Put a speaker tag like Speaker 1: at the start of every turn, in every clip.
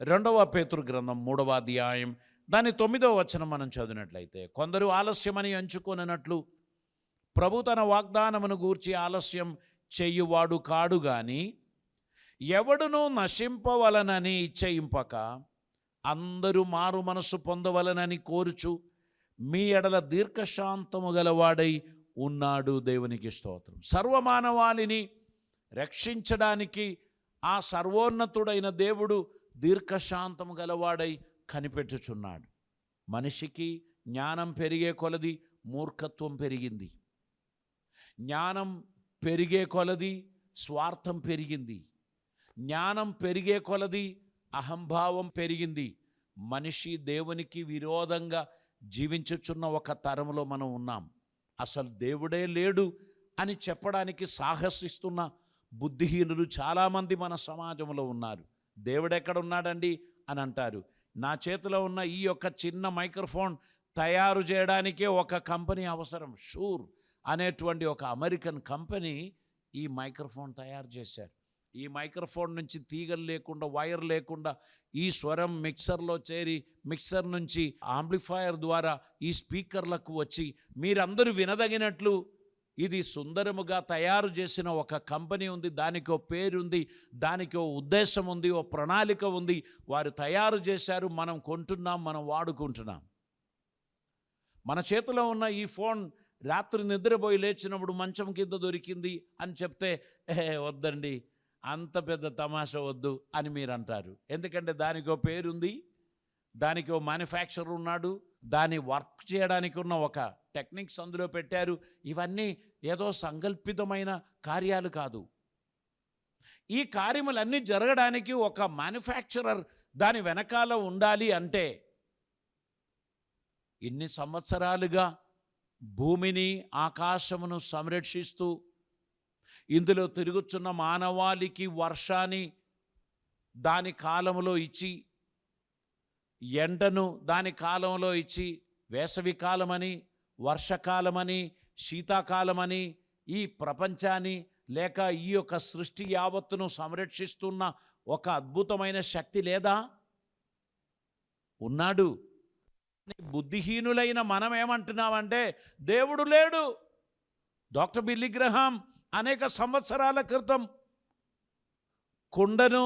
Speaker 1: రెండవ పేతురు గ్రంథం 3వ అధ్యాయం దాని 9వ వచనం మనం చదివినట్లయితే, కొందరు ఆలస్యమని ఎంచుకొననట్లు ప్రభు తన వాగ్దానమును గూర్చి ఆలస్యం చెయ్యువాడు కాడు గాని, ఎవడునూ నశింపవలనని ఇచ్చయింపక అందరూ మారు మనసు పొందవలనని కోరుచు మీ ఎడల దీర్ఘశాంతము గలవాడై ఉన్నాడు. దేవునికి స్తోత్రం. సర్వమానవాళిని రక్షించడానికి ఆ సర్వోన్నతుడైన దేవుడు దీర్ఘశాంతము గలవాడై కనిపెట్టుచున్నాడు. మనిషికి జ్ఞానం పెరిగే కొలది మూర్ఖత్వం పెరిగింది, జ్ఞానం పెరిగే కొలది స్వార్థం పెరిగింది, జ్ఞానం పెరిగే కొలది అహంభావం పెరిగింది. మనిషి దేవునికి విరోధంగా జీవించుచున్న ఒక తరంలో మనం ఉన్నాం. అసలు దేవుడే లేడు అని చెప్పడానికి సాహసిస్తున్న బుద్ధిహీనులు చాలామంది మన సమాజంలో ఉన్నారు. దేవుడెక్కడ ఉన్నాడండి అని అంటారు. నా చేతిలో ఉన్న ఈ యొక్క చిన్న మైక్రోఫోన్ తయారు చేయడానికే ఒక కంపెనీ అవసరం. షూర్ అనేటువంటి ఒక అమెరికన్ కంపెనీ ఈ మైక్రోఫోన్ తయారు చేశారు. ఈ మైక్రోఫోన్ నుంచి తీగలు లేకుండా, వైర్ లేకుండా ఈ స్వరం మిక్సర్లో చేరి, మిక్సర్ నుంచి ఆంప్లిఫైయర్ ద్వారా ఈ స్పీకర్లకు వచ్చి మీరందరూ వినదగినట్లు ఇది సుందరముగా తయారు చేసిన ఒక కంపెనీ ఉంది. దానికి ఓ పేరుంది, దానికి ఓ ఉద్దేశం ఉంది, ఓ ప్రణాళిక ఉంది. వారు తయారు చేశారు, మనం కొంటున్నాం, మనం వాడుకుంటున్నాం. మన చేతిలో ఉన్న ఈ ఫోన్ రాత్రి నిద్రపోయి లేచినప్పుడు మంచం కింద దొరికింది అని చెప్తే, వద్దండి, అంత పెద్ద తమాషా వద్దు అని మీరు అంటారు. ఎందుకంటే దానికి ఓ పేరుంది, దానికి ఓ మ్యానుఫ్యాక్చరర్ ఉన్నాడు, దాన్ని వర్క్ చేయడానికి ఉన్న ఒక టెక్నిక్స్ అందులో పెట్టారు. ఇవన్నీ ఏదో సంకల్పితమైన కార్యాలు కాదు. ఈ కార్యములన్నీ జరగడానికి ఒక మ్యానుఫ్యాక్చరర్ దాని వెనకాల ఉండాలి. అంటే ఇన్ని సంవత్సరాలుగా భూమిని ఆకాశమును సంరక్షిస్తూ ఇందులో తిరుగుతున్న మానవాళికి వర్షాన్ని దాని కాలంలో ఇచ్చి, ఎండను దాని కాలంలో ఇచ్చి, వేసవి కాలమని, వర్షకాలమని, శీతాకాలమని ఈ ప్రపంచాన్ని లేక ఈ యొక్క సృష్టి యావత్తును సంరక్షిస్తున్న ఒక అద్భుతమైన శక్తి లేదా? ఉన్నాడు. బుద్ధిహీనులైన మనం ఏమంటున్నామంటే దేవుడు లేడు. డాక్టర్ బిల్లీ గ్రహాం అనేక సంవత్సరాల క్రితం కుండను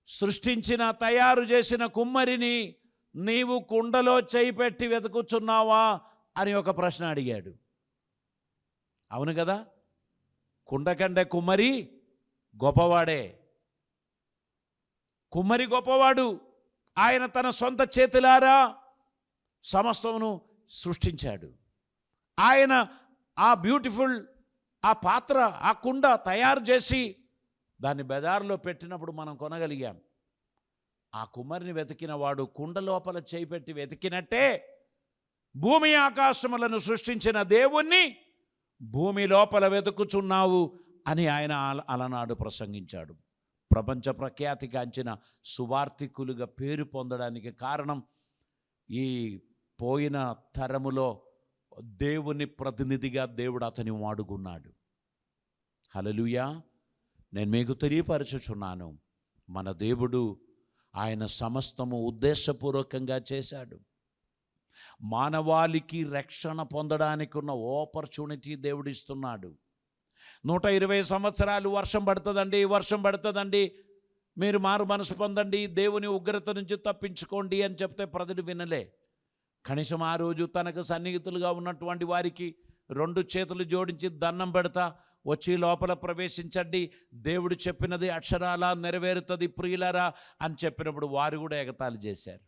Speaker 1: సృష్టించిన, తయారు చేసిన కుమ్మరిని నీవు కుండలో చేయి పెట్టి వెతుకుచున్నావా అని ఒక ప్రశ్న అడిగాడు. అవును కదా, కుండ కంటే కుమ్మరి గొప్పవాడే. కుమ్మరి గొప్పవాడు. ఆయన తన సొంత చేతులారా సమస్తమును సృష్టించాడు. ఆయన ఆ బ్యూటిఫుల్ ఆ పాత్ర, ఆ కుండ తయారు చేసి దాన్ని బజార్లో పెట్టినప్పుడు మనం కొనగలిగాం. ఆ కుమ్మరిని వెతికిన వాడు కుండ లోపల చేయి పెట్టి వెతికినట్టే భూమి ఆకాశములను సృష్టించిన దేవుణ్ణి భూమి లోపల వెతుకుచున్నావు అని ఆయన అలనాడు ప్రసంగించాడు. ప్రపంచ ప్రఖ్యాతిగాంచిన సువార్తికులుగా పేరు పొందడానికి కారణం ఈ పోయిన తరములో దేవుని ప్రతినిధిగా దేవుడు అతని వాడుకున్నాడు. హల్లెలూయా. నేను మీకు తెలియపరచుచున్నాను, మన దేవుడు ఆయన సమస్తము ఉద్దేశపూర్వకంగా చేశాడు. మానవాళికి రక్షణ పొందడానికి ఉన్న ఆపర్చునిటీ దేవుడు ఇస్తున్నాడు. 120 సంవత్సరాలు వర్షం పడుతుందండి, మీరు మారు మనసు పొందండి, దేవుని ఉగ్రత నుంచి తప్పించుకోండి అని చెప్తే ప్రజలు వినలే. కనీసం ఆ రోజు తనకు సన్నిహితులుగా ఉన్నటువంటి వారికి 2 చేతులు జోడించి దండం పెడతా, వచ్చి లోపల ప్రవేశించండి, దేవుడు చెప్పినది అక్షరాలా నెరవేరుతుంది ప్రియులారా అని చెప్పినప్పుడు వారు కూడా ఎగతాళి చేశారు.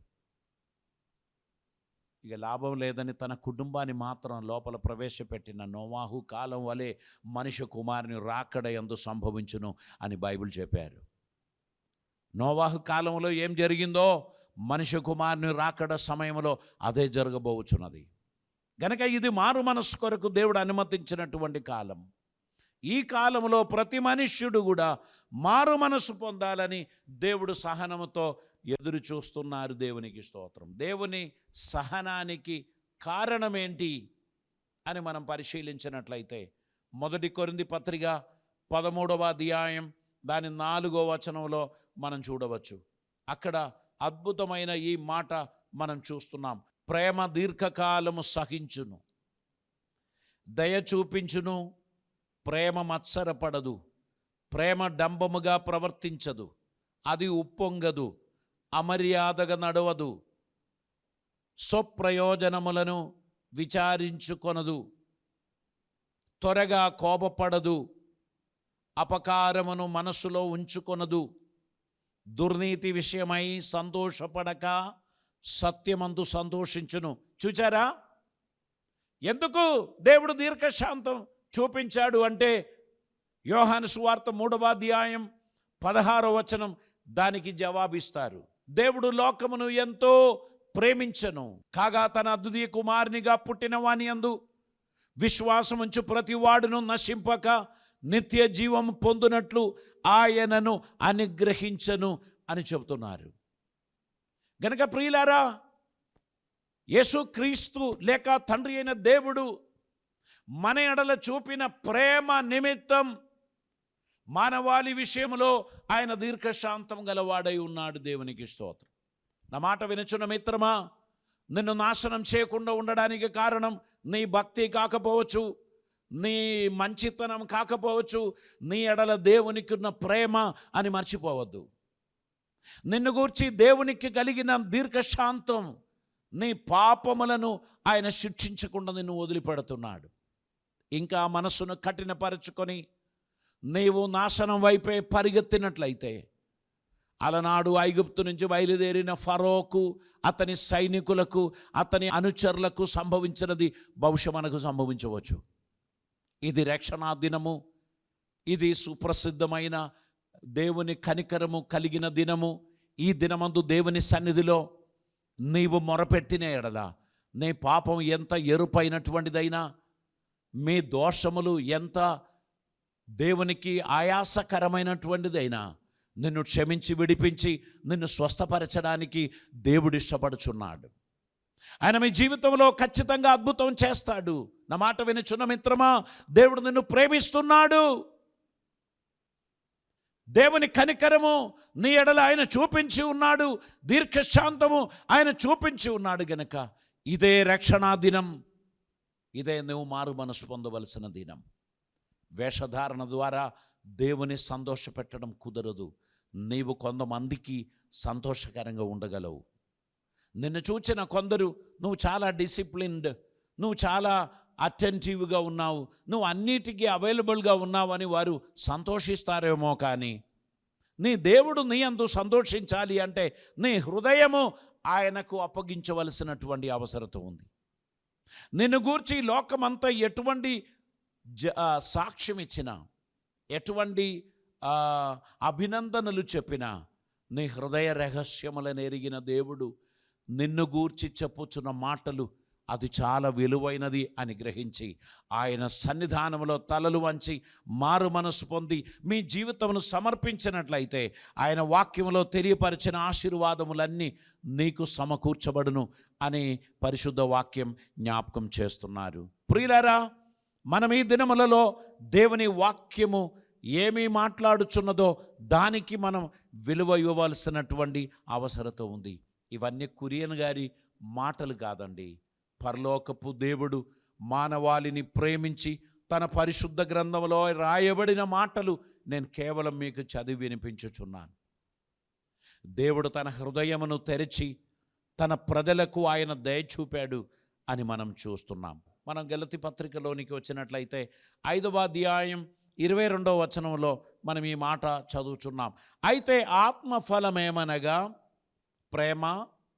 Speaker 1: ఇక లాభం లేదని తన కుటుంబాన్ని మాత్రం లోపల ప్రవేశపెట్టిన నోవాహు కాలం వలె మనిషి కుమారుని రాకడ యందు సంభవించును అని బైబిల్ చెప్పారు. నోవాహు కాలంలో ఏం జరిగిందో మనిషి కుమారుని రాకడ సమయంలో అదే జరగబోచున్నది. గనక ఇది మారు మనస్సు కొరకు దేవుడు అనుమతించినటువంటి కాలం. ఈ కాలంలో ప్రతి మనుష్యుడు కూడా మారు మనసు పొందాలని దేవుడు సహనముతో ఎదురు చూస్తున్నారు. దేవునికి స్తోత్రం. దేవుని సహనానికి కారణం ఏంటి అని మనం పరిశీలించినట్లయితే 1 కొరింథీ పత్రిక 13వ అధ్యాయం దాని 4వ వచనంలో మనం చూడవచ్చు. అక్కడ అద్భుతమైన ఈ మాట మనం చూస్తున్నాం. ప్రేమ దీర్ఘకాలము సహించును, దయ చూపించును, ప్రేమ మత్సరపడదు, ప్రేమ డంబముగా ప్రవర్తించదు, అది ఉప్పొంగదు, అమర్యాదగా నడవదు, స్వప్రయోజనములను విచారించుకొనదు, త్వరగా కోపపడదు, అపకారమును మనసులో ఉంచుకొనదు, దుర్నీతి విషయమై సంతోషపడక సత్యమందు సంతోషించును. చూచారా ఎందుకు దేవుడు దీర్ఘశాంతం చూపించాడు అంటే, యోహాను సువార్త 3వ అధ్యాయం 16వ వచనం దానికి జవాబిస్తారు. దేవుడు లోకమును ఎంతో ప్రేమించెను, కాగా తన అద్వితీయ కుమారునిగా పుట్టిన వాని యందు విశ్వాసముంచు ప్రతి వాడును నశింపక నిత్య జీవం పొందునట్లు ఆయనను అనుగ్రహించను అని చెబుతున్నారు. గనుక ప్రియులారా, యేసుక్రీస్తు లేక తండ్రి అయిన దేవుడు మన ఎడల చూపిన ప్రేమ నిమిత్తం మానవాళి విషయంలో ఆయన దీర్ఘశాంతం గలవాడై ఉన్నాడు. దేవునికి స్తోత్రం. నా మాట వినుచున్న మిత్రమా, నిన్ను నాశనం చేయకుండా ఉండడానికి కారణం నీ భక్తి కాకపోవచ్చు, నీ మంచితనం కాకపోవచ్చు, నీ ఎడల దేవునికి ఉన్న ప్రేమ అని మర్చిపోవద్దు. నిన్ను గూర్చి దేవునికి కలిగిన దీర్ఘశాంతం నీ పాపములను ఆయన శిక్షించకుండా నిన్ను వదిలిపెడుతున్నాడు. ఇంకా మనసును కఠినపరచుకొని నీవు నాశనం వైపే పరిగెత్తినట్లయితే, అలనాడు ఐగుప్తు నుంచి బయలుదేరిన ఫరోకు, అతని సైనికులకు, అతని అనుచరులకు సంభవించినది బహుశా మనకు సంభవించవచ్చు. ఇది రక్షణా దినము, ఇది సుప్రసిద్ధమైన దేవుని కనికరము కలిగిన దినము. ఈ దినమందు దేవుని సన్నిధిలో నీవు మొరపెట్టిన ఎడల, నీ పాపం ఎంత ఎరుపైనటువంటిదైనా, మీ దోషములు ఎంత దేవునికి ఆయాసకరమైనటువంటిదైనా, నిన్ను క్షమించి విడిపించి నిన్ను స్వస్థపరచడానికి దేవుడు ఇష్టపడుచున్నాడు. ఆయన మీ జీవితంలో ఖచ్చితంగా అద్భుతం చేస్తాడు. నా మాట వినుచున్న మిత్రమా, దేవుడు నిన్ను ప్రేమిస్తున్నాడు. దేవుని కనికరము నీ ఎడల ఆయన చూపించి ఉన్నాడు, దీర్ఘశాంతము ఆయన చూపించి ఉన్నాడు. గనక ఇదే రక్షణా దినం, ఇదే నువ్వు మారు మనసు పొందవలసిన దినం. వేషధారణ ద్వారా దేవుని సంతోషపెట్టడం కుదరదు. నీవు కొంతమందికి సంతోషకరంగా ఉండగలవు. నిన్ను చూచిన కొందరు నువ్వు చాలా డిసిప్లిన్డ్, నువ్వు చాలా అటెంటివ్గా ఉన్నావు, నువ్వు అన్నిటికీ అవైలబుల్గా ఉన్నావు అని వారు సంతోషిస్తారేమో. కానీ నీ దేవుడు నీ అందు సంతోషించాలి అంటే నీ హృదయము ఆయనకు అప్పగించవలసినటువంటి అవసరత ఉంది. నిన్ను గూర్చి లోకమంతా ఎటువంటి సాక్ష్యం ఇచ్చినా, ఎటువంటి అభినందనలు చెప్పినా, నీ హృదయ రహస్యములను ఎరిగిన దేవుడు నిన్ను గూర్చి చెప్పుచున్న మాటలు అది చాలా విలువైనది అని గ్రహించి ఆయన సన్నిధానంలో తలలు వంచి మారు మనసు పొంది మీ జీవితమును సమర్పించినట్లయితే ఆయన వాక్యంలో తెలియపరిచిన ఆశీర్వాదములన్నీ నీకు సమకూర్చబడును అని పరిశుద్ధ వాక్యం జ్ఞాపకం చేస్తున్నారు. ప్రియులారా, మనం ఈ దినములలో దేవుని వాక్యము ఏమి మాట్లాడుచున్నదో దానికి మనం విలువ ఇవ్వవలసినటువంటి అవసరత ఉంది. ఇవన్నీ కురియన్ గారి మాటలు కాదండి. పరలోకపు దేవుడు మానవాళిని ప్రేమించి తన పరిశుద్ధ గ్రంథంలో రాయబడిన మాటలు నేను కేవలం మీకు చదివి వినిపించుచున్నాను. దేవుడు తన హృదయమును తెరిచి తన ప్రజలకు ఆయన దయ చూపాడు అని మనం చూస్తున్నాం. మనం గలతీ పత్రికలోనికి వచ్చినట్లయితే 5వ అధ్యాయం 22వ వచనంలో మనం ఈ మాట చదువుచున్నాం. అయితే ఆత్మఫలమేమనగా ప్రేమ,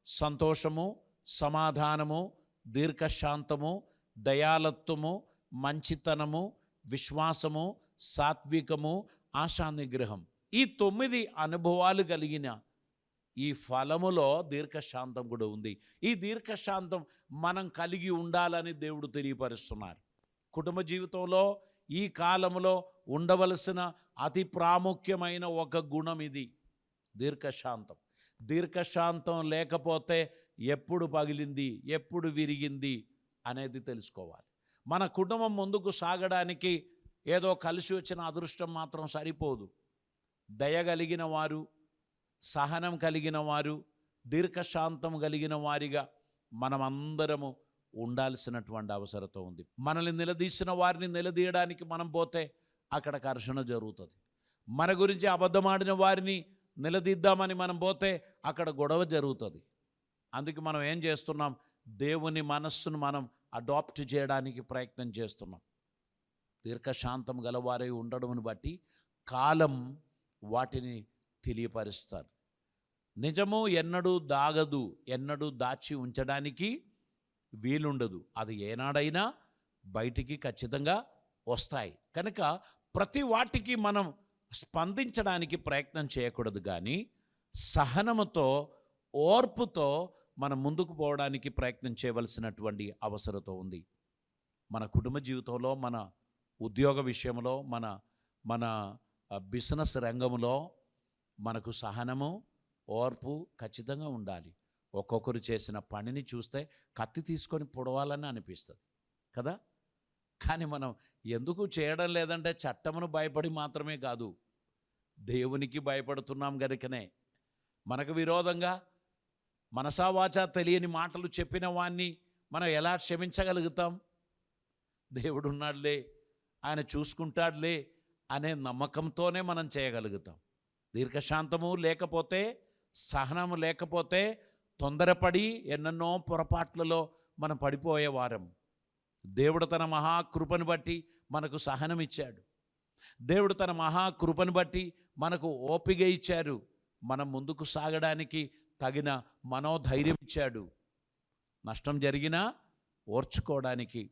Speaker 1: సంతోషము, సమాధానము, దీర్ఘశాంతము, దయాలత్వము, మంచితనము, విశ్వాసము, సాత్వికము, ఆశానిగ్రహం. ఈ 9 అనుభవాలు కలిగిన ఈ ఫలములో దీర్ఘశాంతం కూడా ఉంది. ఈ దీర్ఘశాంతం మనం కలిగి ఉండాలని దేవుడు తెలియపరుస్తున్నారు. కుటుంబ జీవితంలో ఈ కాలంలో ఉండవలసిన అతి ప్రాముఖ్యమైన ఒక గుణం ఇది, దీర్ఘశాంతం. దీర్ఘశాంతం లేకపోతే ఎప్పుడు పగిలింది, ఎప్పుడు విరిగింది అనేది తెలుసుకోవాలి. మన కుటుంబం ముందుకు సాగడానికి ఏదో కలిసి వచ్చిన అదృష్టం మాత్రం సరిపోదు. దయగలిగిన వారు, సహనం కలిగిన వారు, దీర్ఘశాంతం కలిగిన వారిగా మనమందరము ఉండాల్సినటువంటి అవసరత ఉంది. మనల్ని నిలదీసిన వారిని నిలదీయడానికి మనం పోతే అక్కడ ఘర్షణ జరుగుతుంది. మన గురించి అబద్ధమాడిన వారిని నిలదీద్దామని మనం పోతే అక్కడ గొడవ జరుగుతుంది. అందుకే మనం ఏం చేస్తున్నాం? దేవుని మనస్సును మనం అడాప్ట్ చేయడానికి ప్రయత్నం చేస్తున్నాం. దీర్ఘశాంతం గలవారై ఉండడం బట్టి కాలం వాటిని తెలియపరుస్తారు. నిజము ఎన్నడూ దాగదు, ఎన్నడూ దాచి ఉంచడానికి వీలుండదు. అది ఏనాడైనా బయటికి ఖచ్చితంగా వస్తాయి. కనుక ప్రతి వాటికి మనం స్పందించడానికి ప్రయత్నం చేయకూడదు, కానీ సహనముతో, ఓర్పుతో మనం ముందుకు పోవడానికి ప్రయత్నం చేయవలసినటువంటి అవసరత ఉంది. మన కుటుంబ జీవితంలో, మన ఉద్యోగ విషయంలో, మన బిజినెస్ రంగంలో మనకు సహనము, ఓర్పు ఖచ్చితంగా ఉండాలి. ఒక్కొక్కరు చేసిన పనిని చూస్తే కత్తి తీసుకొని పొడవాలని అనిపిస్తుంది కదా. కానీ మనం ఎందుకు చేయడం లేదంటే చట్టమును భయపడి మాత్రమే కాదు, దేవునికి భయపడుతున్నాం గనుకనే. మనకు విరోధంగా మనసా వాచా తెలియని మాటలు చెప్పిన వాణ్ణి మనం ఎలా క్షమించగలుగుతాం? దేవుడు ఉన్నాడులే, ఆయన చూసుకుంటాడులే అనే నమ్మకంతోనే మనం చేయగలుగుతాం. దీర్ఘశాంతము లేకపోతే, సహనము లేకపోతే తొందరపడి ఎన్నెన్నో పొరపాట్లలో మనం పడిపోయేవారం. దేవుడు తన మహాకృపను బట్టి మనకు సహనం ఇచ్చాడు. దేవుడు తన మహాకృపను బట్టి మనకు ఓపిక ఇచ్చారు. మనం ముందుకు సాగడానికి తగిన మనోధైర్యం ఇచ్చాడు. నష్టం జరిగినా ఓర్చుకోవడానికి,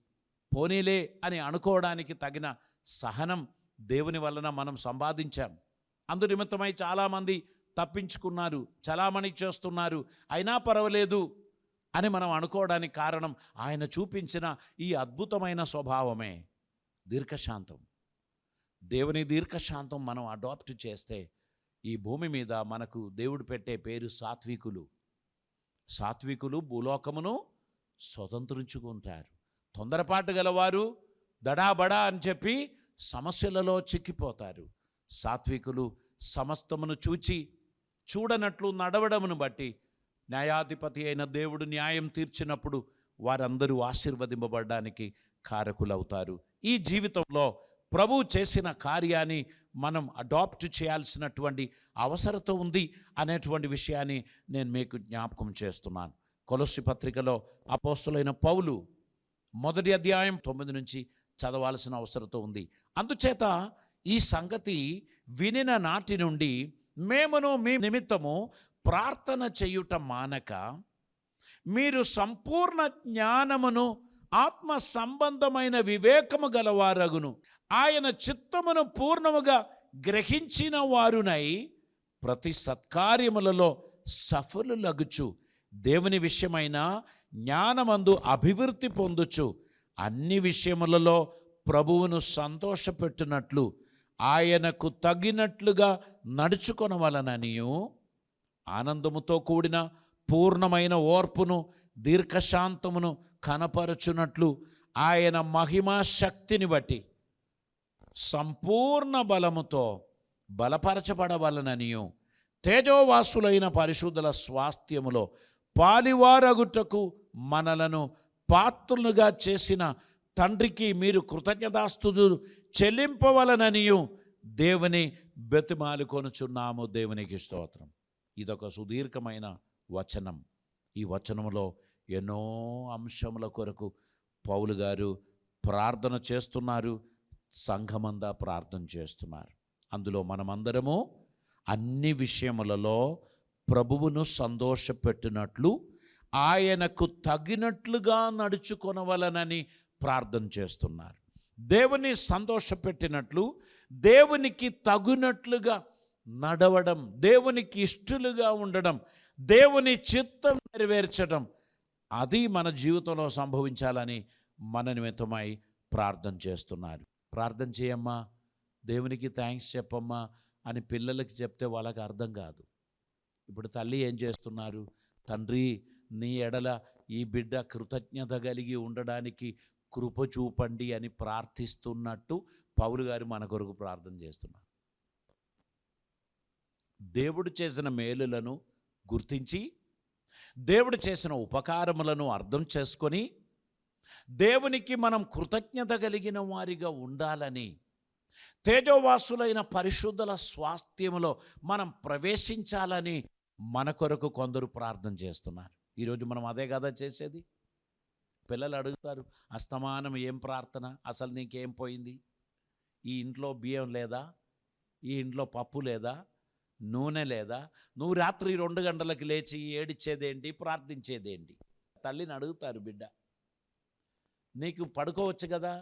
Speaker 1: పోనీలే అని అనుకోవడానికి తగిన సహనం దేవుని వలన మనం సంపాదించాం. అందు నిమిత్తమై చాలామంది తప్పించుకున్నారు, చలామణి చేస్తున్నారు, అయినా పర్వాలేదు అని మనం అనుకోవడానికి కారణం ఆయన చూపించిన ఈ అద్భుతమైన స్వభావమే దీర్ఘశాంతం. దేవుని దీర్ఘశాంతం మనం అడాప్ట్ చేస్తే ఈ భూమి మీద మనకు దేవుడు పెట్టే పేరు సాత్వికులు. సాత్వికులు భూలోకమును స్వతంత్రించుకుంటారు. తొందరపాటు గలవారు దడాబడా అని చెప్పి సమస్యలలో చిక్కిపోతారు. సాత్వికులు సమస్తమును చూడనట్లు నడవడమును బట్టి న్యాయాధిపతి అయిన దేవుడు న్యాయం తీర్చినప్పుడు వారందరూ ఆశీర్వదింపబడడానికి కారకులవుతారు. ఈ జీవితంలో ప్రభువు చేసిన కార్యాన్ని మనం అడాప్ట్ చేయాల్సినటువంటి అవసరత ఉంది అనేటువంటి విషయాన్ని నేను మీకు జ్ఞాపకం చేస్తున్నాను. కొలస్సీ పత్రికలో అపోస్తలుడైన పౌలు 1వ అధ్యాయం 9 నుంచి చదవాల్సిన అవసరత ఉంది. అందుచేత ఈ సంగతి వినిన నాటి నుండి మేమును మీ నిమిత్తము ప్రార్థన చేయుట మానక, మీరు సంపూర్ణ జ్ఞానమును ఆత్మ సంబంధమైన వివేకము గలవారగును, ఆయన చిత్తమును పూర్ణముగా గ్రహించిన వారునై ప్రతి సత్కార్యములలో సఫలులగుచు, దేవుని విషయమైన జ్ఞానమందు అభివృద్ధి పొందుచు, అన్ని విషయములలో ప్రభువును సంతోషపెట్టునట్లు ఆయనకు తగినట్లుగా నడుచుకొనవలననియు, ఆనందముతో కూడిన పూర్ణమైన ఓర్పును దీర్ఘశాంతమును కనపరచునట్లు ఆయన మహిమా శక్తిని బట్టి సంపూర్ణ బలముతో బలపరచబడవలననియు, తేజోవాసులైన పరిశుద్ధుల స్వాస్థ్యములో పాలివారగుటకు మనలను పాత్రులుగా చేసిన తండ్రికి మీరు కృతజ్ఞతాస్తుతులు చెల్లింపవలననియు దేవుని బతిమాలుకొనుచున్నాము. దేవునికి స్తోత్రం. ఇదొక సుదీర్ఘమైన వచనం. ఈ వచనంలో ఎన్నో అంశముల కొరకు పౌలు గారు ప్రార్థన చేస్తున్నారు, సంఘమంతా ప్రార్థన చేస్తున్నారు. అందులో మనమందరము అన్ని విషయములలో ప్రభువును సంతోషపెట్టినట్లు ఆయనకు తగినట్లుగా నడుచుకొనవలనని ప్రార్థన చేస్తున్నారు. దేవుని సంతోషపెట్టినట్లు, దేవునికి తగునట్లుగా నడవడం, దేవునికి ఇష్టలుగా ఉండడం, దేవుని చిత్తం నెరవేర్చడం, అది మన జీవితంలో సంభవించాలని మన నిమిత్తమై ప్రార్థన చేస్తున్నారు. ప్రార్థన చేయమ్మా, దేవునికి థ్యాంక్స్ చెప్పమ్మా అని పిల్లలకి చెప్తే వాళ్ళకి అర్థం కాదు. ఇప్పుడు తల్లి ఏం చేస్తున్నారు? తండ్రి, నీ ఎడల ఈ బిడ్డ కృతజ్ఞత కలిగి ఉండడానికి కృప చూపండి అని ప్రార్థిస్తున్నట్టు పౌలు గారు మన కొరకు ప్రార్థన చేస్తున్నారు. దేవుడు చేసిన మేలులను గుర్తించి, దేవుడు చేసిన ఉపకారములను అర్థం చేసుకొని, దేవునికి మనం కృతజ్ఞత కలిగిన వారిగా ఉండాలని, తేజోవాసులైన పరిశుద్ధుల స్వాస్థ్యములో మనం ప్రవేశించాలని మన కొరకు కొందరు ప్రార్థన చేస్తున్నారు. ఈరోజు మనం అదే కదా చేసేది. పిల్లలు అడుగుతారు, అస్తమానం ఏం ప్రార్థన, అసలు నీకేం పోయింది? ఈ ఇంట్లో బియ్యం లేదా? ఈ ఇంట్లో పప్పు లేదా? నూనె లేదా? నువ్వు రాత్రి 2 గంటలకు లేచి ఏడిచ్చేదేంటి, ప్రార్థించేదేంటి? తల్లిని అడుగుతారు బిడ్డ. నీకు పడుకోవచ్చు కదా,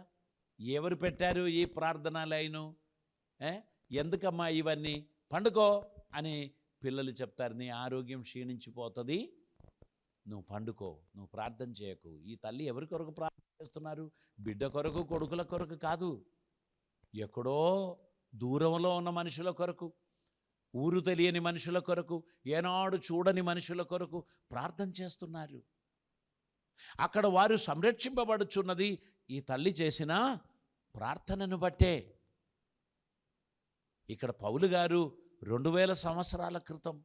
Speaker 1: ఎవరు పెట్టారు ఈ ప్రార్థన లైను? ఎందుకమ్మా ఇవన్నీ? పండుకో అని పిల్లలు చెప్తారు. నీ ఆరోగ్యం క్షీణించిపోతుంది, నువ్వు పండుకో, నువ్వు ప్రార్థన చేయకు. ఈ తల్లి ఎవరి కొరకు ప్రార్థన చేస్తున్నారు? బిడ్డ కొరకు, కొడుకుల కొరకు కాదు, ఎక్కడో దూరంలో ఉన్న మనుషుల కొరకు, ఊరు తెలియని మనుషుల కొరకు, ఏనాడు చూడని మనుషుల కొరకు ప్రార్థన చేస్తున్నారు. అక్కడ వారు సంరక్షింపబడుచున్నది ఈ తల్లి చేసిన ప్రార్థనను బట్టే. ఇక్కడ పౌలు గారు 2000 సంవత్సరాల క్రితం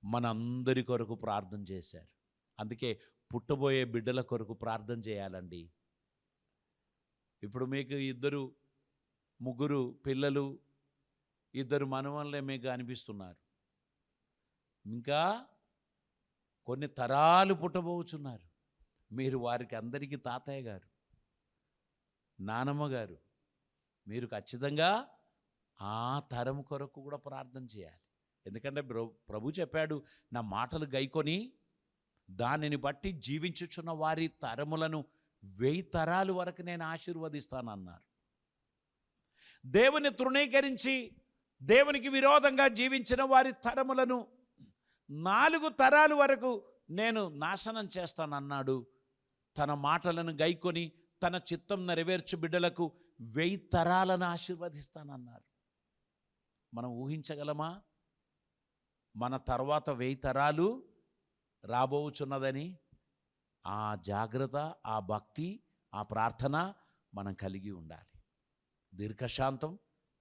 Speaker 1: మనందరి కొరకు ప్రార్థన చేశారు. అందుకే పుట్టబోయే బిడ్డల కొరకు ప్రార్థన చేయాలండి. ఇప్పుడు మీకు 2, 3 పిల్లలు, 2 మనవళ్ళే మీకు అనిపిస్తున్నారు. ఇంకా కొన్ని తరాలు పుట్టబోచున్నారు. మీరు వారికి అందరికీ తాతయ్య గారు, నానమ్మ గారు. మీరు ఖచ్చితంగా ఆ తరం కొరకు కూడా ప్రార్థన చేయాలి. ఎందుకంటే ప్రభు చెప్పాడు, నా మాటలు గైకొని దానిని బట్టి జీవించుచున్న వారి తరములను 1000 తరాలు వరకు నేను ఆశీర్వదిస్తానన్నారు. దేవుని తృణీకరించి దేవునికి విరోధంగా జీవించిన వారి తరములను 4 తరాలు వరకు నేను నాశనం చేస్తానన్నాడు. తన మాటలను గైకొని తన చిత్తం నెరవేర్చు బిడ్డలకు 1000 తరాలను ఆశీర్వదిస్తానన్నారు. మనం ఊహించగలమా మన తర్వాత 1000 తరాలు రాబోచున్నదని? ఆ జాగ్రత్త, ఆ భక్తి, ఆ ప్రార్థన మనం కలిగి ఉండాలి. దీర్ఘశాంతం,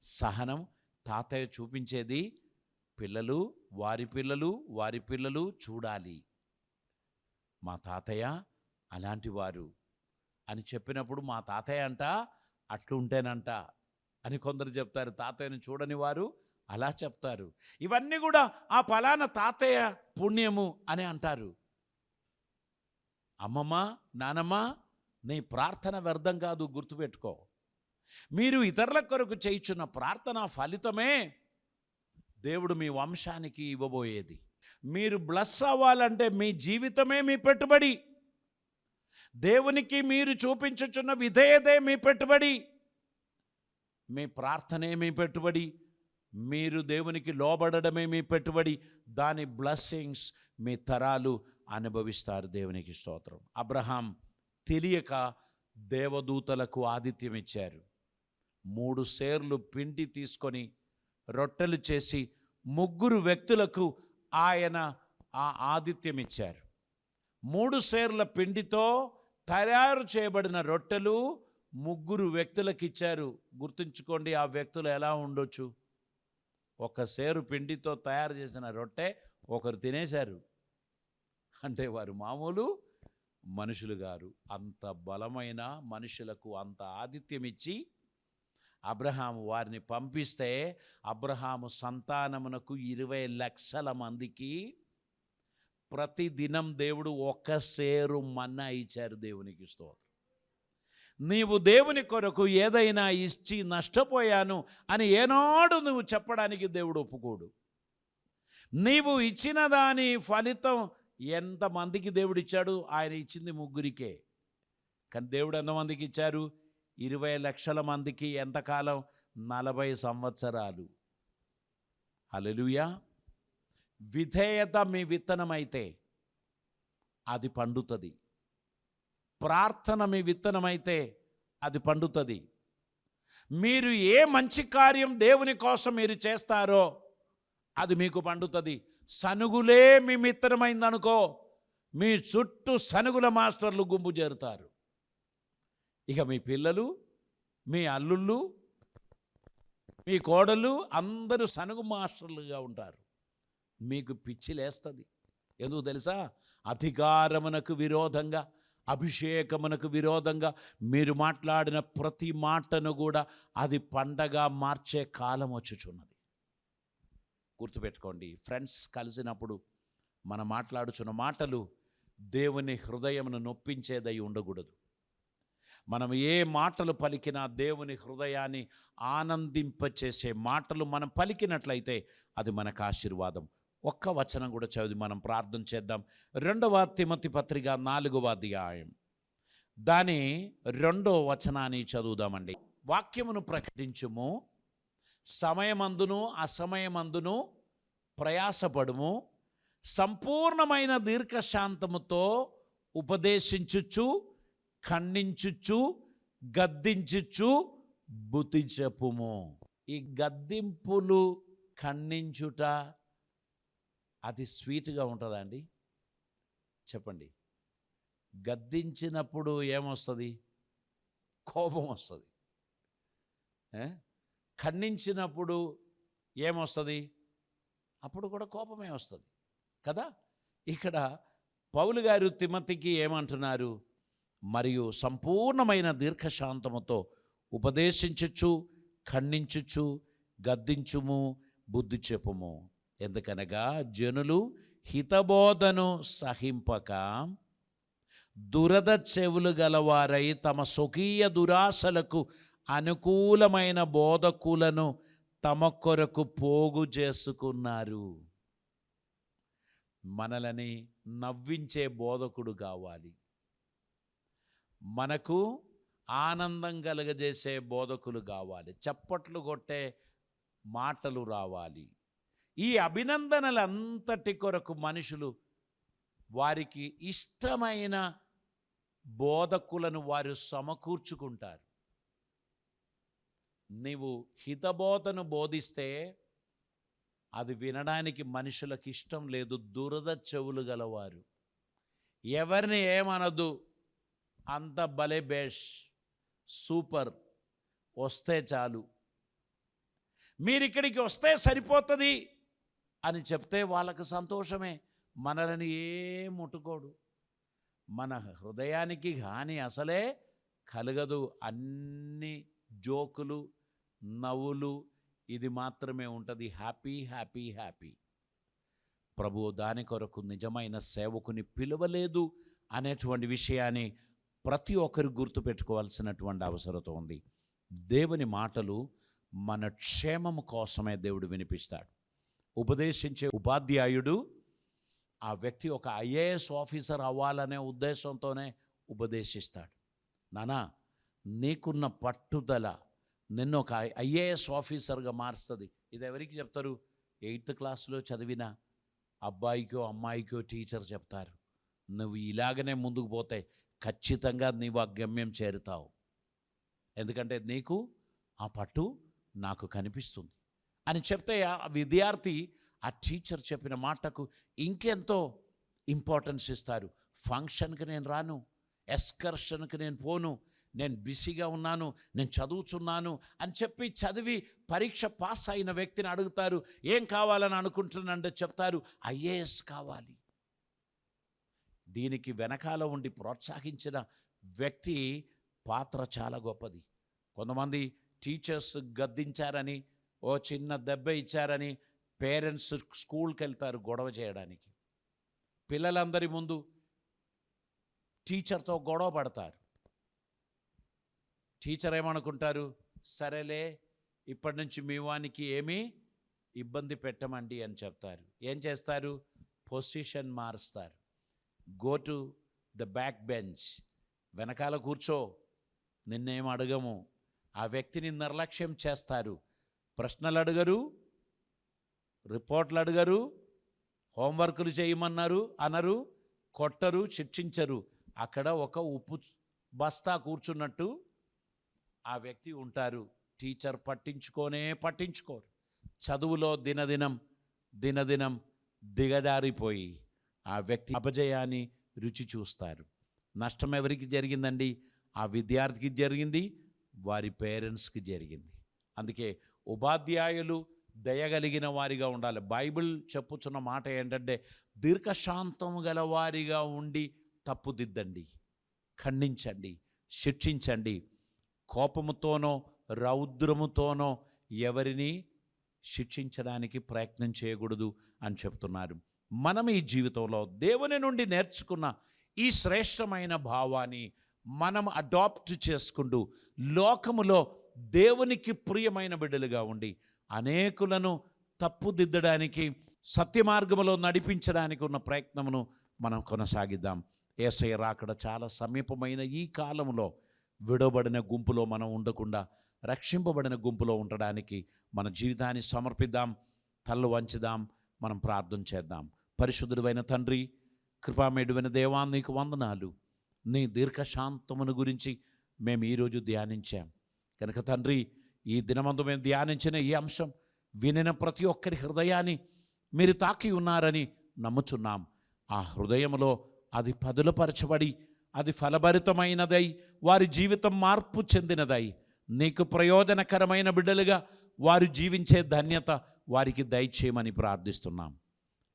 Speaker 1: సహనం తాతయ్య చూపించేది పిల్లలు, వారి పిల్లలు చూడాలి. మా తాతయ్య అలాంటి వారు అని చెప్పినప్పుడు, మా తాతయ్య అంట అట్లుంటేనంట అని కొందరు చెప్తారు. తాతయ్యను చూడని వారు అలా చెప్తారు. ఇవన్నీ కూడా ఆ ఫలానా తాతయ్య పుణ్యము అని అంటారు. అమ్మమ్మ, నానమ్మ, నీ ప్రార్థన వ్యర్థం కాదు, గుర్తుపెట్టుకో. మీరు ఇతరుల కొరకు చేయుచున్న ప్రార్థన ఫలితమే దేవుడు మీ వంశానికి ఇవ్వబోయేది. మీరు బ్లెస్ అవ్వాలంటే మీ జీవితమే మీ పెట్టుబడి. దేవునికి మీరు చూపించుచున్న విధేయతే మీ పెట్టుబడి. మీ ప్రార్థనే మీ పెట్టుబడి. మీరు దేవునికి లోబడడమే మీ పెట్టుబడి. దాని బ్లెస్సింగ్స్ మీ తరాలు అనుభవిస్తారు. దేవునికి స్తోత్రం. అబ్రహాం తెలియక దేవదూతలకు ఆతిథ్యం ఇచ్చారు. 3 సేర్లు పిండి తీసుకొని రొట్టెలు చేసి 3 వ్యక్తులకు ఆయన ఆ ఆతిథ్యం ఇచ్చారు. 3 సేర్ల పిండితో తయారు చేయబడిన రొట్టెలు 3 వ్యక్తులకు ఇచ్చారు. గుర్తుంచుకోండి, ఆ వ్యక్తులు ఎలా ఉండొచ్చు. 1 సేరు పిండితో తయారు చేసిన రొట్టె ఒకరు తినేశారు అంటే వారు మామూలు మనుషులు గారు. అంత బలమైన మనుషులకు అంత ఆతిథ్యం ఇచ్చి అబ్రహాము వారిని పంపిస్తే, అబ్రహాము సంతానమునకు 20 లక్షల మందికి ప్రతిదినం దేవుడు 1 సేరు మన్నా ఇచ్చారు. దేవునికి స్తోత్రం. నీవు దేవుని కొరకు ఏదైనా ఇచ్చి నష్టపోయాను అని ఏనాడు నువ్వు చెప్పడానికి దేవుడు ఒప్పుకోడు. నీవు ఇచ్చిన దాని ఫలితం ఎంతమందికి దేవుడు ఇచ్చాడు? ఆయన ఇచ్చింది 3కే. కానీ దేవుడు ఎంతమందికి ఇచ్చారు? 20 లక్షల మందికి. ఎంతకాలం? 40 సంవత్సరాలు. హల్లెలూయా. విధేయత మీ విత్తనమైతే అది పండుతుంది. ప్రార్థన మీ విత్తనమైతే అది పండుతుంది. మీరు ఏ మంచి కార్యం దేవుని కోసం మీరు చేస్తారో అది మీకు పండుతుంది. సనుగులే మీ విత్తనమైందనుకో, మీ చుట్టూ సనుగుల మాస్టర్లు గుంపు చేరుతారు. ఇక మీ పిల్లలు, మీ అల్లుళ్ళు, మీ కోడళ్ళు అందరూ సనుగు మాస్టర్లుగా ఉంటారు. మీకు పిచ్చి లేస్తుంది. ఎందుకు తెలుసా? అధికారమునకు విరోధంగా, అభిషేకమునకు విరోధంగా మీరు మాట్లాడిన ప్రతి మాటను కూడా అది పండగ మార్చే కాలం వచ్చుచున్నది. గుర్తుపెట్టుకోండి, ఫ్రెండ్స్ కలిసినప్పుడు మనం మాట్లాడుచున్న మాటలు దేవుని హృదయమును నొప్పించేదై ఉండకూడదు. మనం ఏ మాటలు పలికినా దేవుని హృదయాన్ని ఆనందింపచేసే మాటలు మనం పలికినట్లయితే అది మనకు ఆశీర్వాదం. ఒక్క వచనం కూడా చదివి మనం ప్రార్థన చేద్దాం. 2వ తిమోతి పత్రిక 4వ అధ్యాయం దాని 2వ వచనాన్ని చదువుదామండి. వాక్యమును ప్రకటించుము, సమయమందును అసమయమందును ప్రయాసపడుము, సంపూర్ణమైన దీర్ఘశాంతముతో ఉపదేశించుచు, ఖండించుచు, గద్దించుచు బుద్ధి చెప్పుము. ఈ గద్దింపులు, ఖండించుట అది స్వీట్గా ఉంటుందా అండి? చెప్పండి. గద్దించినప్పుడు ఏమొస్తుంది? కోపం వస్తుంది. ఖండించినప్పుడు ఏమొస్తుంది? అప్పుడు కూడా కోపమే వస్తుంది కదా. ఇక్కడ పౌలు గారు తిమోతికి ఏమంటున్నారు? మరియు సంపూర్ణమైన దీర్ఘశాంతముతో ఉపదేశించుచు, ఖండించుచు, గద్దించుము, బుద్ధి చెప్పుము. ఎందుకనగా జనులు హితబోధను సహింపక దురద చెవులు గలవారై తమ స్వకీయ దురాశలకు అనుకూలమైన బోధకులను తమ కొరకు పోగు చేసుకున్నారు. మనలని నవ్వించే బోధకుడు కావాలి, మనకు ఆనందం కలగజేసే బోధకులు కావాలి, చప్పట్లు కొట్టే మాటలు రావాలి. ఈ అభినందనలంతటి కొరకు మనుషులు వారికి ఇష్టమైన బోధకులను వారు సమకూర్చుకుంటారు. నీవు హితబోధను బోధిస్తే అది వినడానికి మనుషులకు ఇష్టం లేదు. దురద చెవులు గలవారు ఎవరిని ఏమనదు, అంత భలే బేష్, సూపర్, వస్తే చాలు, మీరిక్కడికి వస్తే సరిపోతుంది అని చెప్తే వాళ్ళకు సంతోషమే. మనల్ని ఏం ముట్టుకోడు, మన హృదయానికి హాని అసలే కలగదు. అన్ని జోకులు, నవ్వులు, ఇది మాత్రమే ఉంటుంది. Happy happy happy. ప్రభువు దాని కొరకు నిజమైన సేవకుని పిలవలేదు అనేటువంటి విషయాన్ని ప్రతి ఒక్కరు గుర్తుపెట్టుకోవాల్సినటువంటి అవసరం ఉంది. దేవుని మాటలు మన క్షేమము కోసమే దేవుడు వినిపిస్తాడు. ఉపదేశించే ఉపాధ్యాయుడు ఆ వ్యక్తి ఒక ఐఏఎస్ ఆఫీసర్ అవ్వాలనే ఉద్దేశంతోనే ఉపదేశిస్తాడు. నానా, నీకున్న పట్టుదల నిన్ను ఒక ఐఏఎస్ ఆఫీసర్గా మారుస్తుంది. ఇది ఎవరికి చెప్తారు? 8th క్లాస్లో చదివిన అబ్బాయికో అమ్మాయికో టీచర్ చెప్తారు. నువ్వు ఇలాగనే ముందుకు పోతే ఖచ్చితంగా నీవు ఆ గమ్యం చేరుతావు, ఎందుకంటే నీకు ఆ పట్టు నాకు కనిపిస్తుంది అని చెప్తే ఆ విద్యార్థి ఆ టీచర్ చెప్పిన మాటకు ఇంకెంతో ఇంపార్టెన్స్ ఇస్తారు. ఫంక్షన్కి నేను రాను, ఎక్స్కర్షన్కి నేను పోను, నేను బిజీగా ఉన్నాను, నేను చదువుచున్నాను అని చెప్పి చదివి పరీక్ష పాస్ అయిన వ్యక్తిని అడుగుతారు, ఏం కావాలని అనుకుంటున్నానంటే చెప్తారు, ఐఏఎస్ కావాలి. దీనికి వెనకాల ఉండి ప్రోత్సహించిన వ్యక్తి పాత్ర చాలా గొప్పది. కొంతమంది టీచర్స్ గద్దించారని, ఓ చిన్న దెబ్బ ఇచ్చారని పేరెంట్స్ స్కూల్కి వెళ్తారు గొడవ చేయడానికి. పిల్లలందరి ముందు టీచర్తో గొడవ పడతారు. టీచర్ ఏమనుకుంటారు? సరేలే, ఇప్పటి నుంచి మీ వానికి ఏమీ ఇబ్బంది పెట్టమండి అని చెప్తారు. ఏం చేస్తారు? పొజిషన్ మారుస్తారు. Go to the back bench, వెనకాల కూర్చో, నిన్నేం అడగము. ఆ వ్యక్తిని నిర్లక్ష్యం చేస్తారు. ప్రశ్నలు అడగరు, రిపోర్ట్లు అడగరు, హోంవర్కులు చేయమన్నారు అనరు, కొట్టరు, శిక్షించరు. అక్కడ ఒక ఉప్పు బస్తా కూర్చున్నట్టు ఆ వ్యక్తి ఉంటారు. టీచర్ పట్టించుకోరు. చదువులో దినదినం దిగజారిపోయి ఆ వ్యక్తి అపజయాన్ని రుచి చూస్తారు. నష్టం ఎవరికి జరిగిందండి? ఆ విద్యార్థికి జరిగింది, వారి పేరెంట్స్కి జరిగింది. అందుకే ఉపాధ్యాయులు దయగలిగిన వారిగా ఉండాలి. బైబిల్ చెప్పుచున్న మాట ఏంటంటే, దీర్ఘశాంతము గల వారిగా ఉండి తప్పుదిద్దండి, ఖండించండి, శిక్షించండి. కోపముతోనో రౌద్రముతోనో ఎవరిని శిక్షించడానికి ప్రయత్నం చేయకూడదు అని చెప్తున్నారు. మనం ఈ జీవితంలో దేవుని నుండి నేర్చుకున్న ఈ శ్రేష్టమైన భావాన్ని మనం అడాప్ట్ చేసుకుంటూ లోకములో దేవునికి ప్రియమైన బిడ్డలుగా ఉండి అనేకులను తప్పుదిద్దడానికి, సత్య మార్గములో నడిపించడానికి ఉన్న ప్రయత్నమును మనం కొనసాగిద్దాం. యేసయ్య రాకడ చాలా సమీపమైన ఈ కాలంలో విడవబడిన గుంపులో మనం ఉండకుండా రక్షింపబడిన గుంపులో ఉండడానికి మన జీవితాన్ని సమర్పిద్దాం. తల్లు వంచుదాం, మనం ప్రార్థన చేద్దాం. పరిశుద్ధుడైన తండ్రి, కృపామేడువైన దేవా, నీకు వందనాలు. నీ దీర్ఘశాంతమును గురించి మేము ఈరోజు ధ్యానించాం కనుక తండ్రి, ఈ దినమందు మేము ధ్యానించిన ఈ అంశం వినిన ప్రతి ఒక్కరి హృదయాన్ని మీరు తాకి ఉన్నారని నమ్ముచున్నాం. ఆ హృదయంలో అది పదులపరచబడి అది ఫలభరితమైనదై వారి జీవితం మార్పు చెందినదై నీకు ప్రయోజనకరమైన బిడ్డలుగా వారు జీవించే ధన్యత వారికి దయచేయమని ప్రార్థిస్తున్నాం.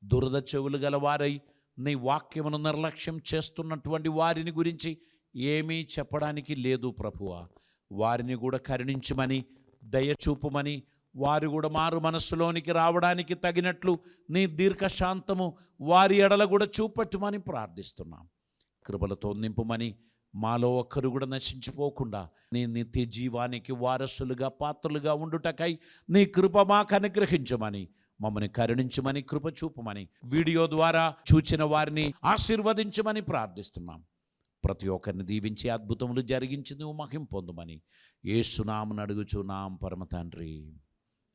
Speaker 1: దురద చెవులు గల వారై నీ వాక్యమును నిర్లక్ష్యం చేస్తున్నటువంటి వారిని గురించి ఏమీ చెప్పడానికి లేదు ప్రభువా. వారిని కూడా కరుణించమని, దయచూపుమని, వారు కూడా మారు మనస్సులోనికి రావడానికి తగినట్లు నీ దీర్ఘశాంతము వారి ఎడల కూడా చూపెట్టుమని ప్రార్థిస్తున్నాం. కృపలతో నింపుమని, మాలో ఒక్కరు కూడా నశించిపోకుండా నీ నిత్య జీవానికి వారసులుగా పాత్రలుగా ఉండుటకై నీ కృప మాకు అనుగ్రహించమని, మమ్మల్ని కరుణించమని, కృప చూపమని, వీడియో ద్వారా చూచిన వారిని ఆశీర్వదించమని ప్రార్థిస్తున్నాం. ప్రతి ఒక్కరిని దీవించి అద్భుతములు జరిగించి నువ్వు మహిమ పొందుమని యేసు నామమున అడుగుచున్నాం పరమ తండ్రి.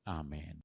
Speaker 1: ఆమేన్.